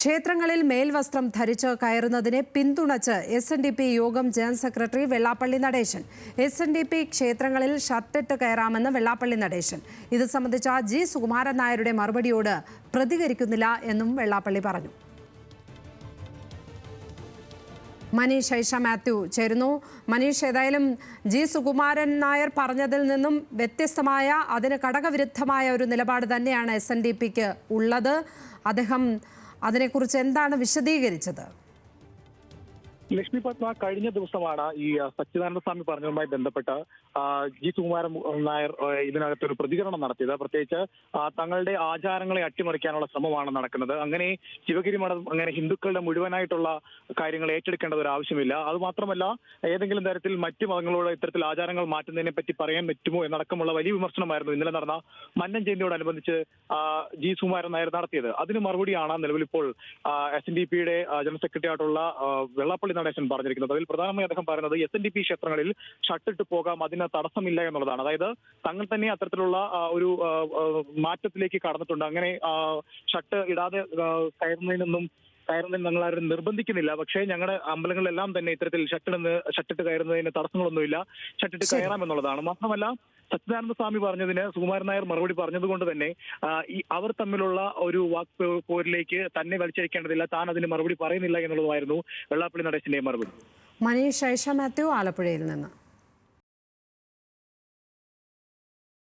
ക്ഷേത്രങ്ങളിൽ മേൽവസ്ത്രം ധരിച്ച് കയറുന്നതിനെ പിന്തുണച്ച് SNDP യോഗം general secretary Vellappally Natesan. SNDP ക്ഷേത്രങ്ങളിൽ ഷർട്ടിട്ട് കയറാമെന്ന് വെള്ളാപ്പള്ളി നടേശൻ. ഇത് സംബന്ധിച്ച ജി സുകുമാരൻ നായരുടെ മറുപടിയോട് പ്രതികരിക്കുന്നില്ല എന്നും വെള്ളാപ്പള്ളി പറഞ്ഞു. മനീഷ് ഐഷ മാത്യു ചേരുന്നു. മനീഷ്, ഏതായാലും ജി സുകുമാരൻ നായർ പറഞ്ഞതിൽ നിന്നും വ്യത്യസ്തമായ, അതിന് ഘടകവിരുദ്ധമായ ഒരു നിലപാട് തന്നെയാണ് SNDPക്ക് ഉള്ളത്. അദ്ദേഹം അതിനെക്കുറിച്ച് എന്താണ് വിശദീകരിച്ചത്? ലക്ഷ്മി പത്മ, കഴിഞ്ഞ ദിവസമാണ് ഈ സച്ചിദാനന്ദ സ്വാമി പറഞ്ഞതുമായി ബന്ധപ്പെട്ട് ജി സുകുമാരൻ നായർ ഇതിനകത്തൊരു പ്രതികരണം നടത്തിയത്. പ്രത്യേകിച്ച് തങ്ങളുടെ ആചാരങ്ങളെ അട്ടിമറിക്കാനുള്ള ശ്രമമാണ് നടക്കുന്നത്. അങ്ങനെ ശിവഗിരി മഠം അങ്ങനെ ഹിന്ദുക്കളുടെ മുഴുവനായിട്ടുള്ള കാര്യങ്ങൾ ഏറ്റെടുക്കേണ്ട ഒരു ആവശ്യമില്ല. അതുമാത്രമല്ല, ഏതെങ്കിലും തരത്തിൽ മറ്റു മതങ്ങളോട് ഇത്തരത്തിൽ ആചാരങ്ങൾ മാറ്റുന്നതിനെ പറ്റി പറയാൻ പറ്റുമോ എന്നടക്കമുള്ള വലിയ വിമർശനമായിരുന്നു ഇന്നലെ നടന്ന മന്നൻ ജയന്തിയോടനുബന്ധിച്ച് ജി സുകുമാരൻ നായർ നടത്തിയത്. അതിന് മറുപടിയാണ് നിലവിലിപ്പോൾ SNDPയുടെ ജനറൽ സെക്രട്ടറി ആയിട്ടുള്ള വെള്ളാപ്പള്ളി നടേശൻ പറഞ്ഞിരിക്കുന്നത്. അതിൽ പ്രധാനമായി അദ്ദേഹം പറയുന്നത് SNDP ക്ഷേത്രങ്ങളിൽ ഷർട്ടിട്ട് പോകാം, അതിന് തടസ്സമില്ല എന്നുള്ളതാണ്. അതായത് തങ്ങൾ തന്നെ അത്തരത്തിലുള്ള ഒരു മാറ്റത്തിലേക്ക് കടന്നിട്ടുണ്ട്. അങ്ങനെ ഷർട്ട് ഇടാതെ കയറുന്നതിന് ഞങ്ങളാരും നിർബന്ധിക്കുന്നില്ല. പക്ഷേ ഞങ്ങളുടെ അമ്പലങ്ങളിലെല്ലാം തന്നെ ഇത്തരത്തിൽ ഷർട്ടിട്ട് കയറുന്നതിന് തടസ്സങ്ങളൊന്നുമില്ല, ഷർട്ടിട്ട് കയറാം എന്നുള്ളതാണ്. മാത്രമല്ല, സച്ചിദാനന്ദ സ്വാമി പറഞ്ഞതിന് സുകുമാരൻ നായർ മറുപടി പറഞ്ഞതുകൊണ്ട് തന്നെ അവർ തമ്മിലുള്ള ഒരു വാക്ക് പോരിലേക്ക് തന്നെ വലിച്ചഴിക്കേണ്ടതില്ല, താൻ അതിന് മറുപടി പറയുന്നില്ല എന്നുള്ളതായിരുന്നു വെള്ളാപ്പള്ളി നടേശന്റെ മറുപടി. മനീഷ് ഐഷ മാത്യു, ആലപ്പുഴയിൽ നിന്ന്.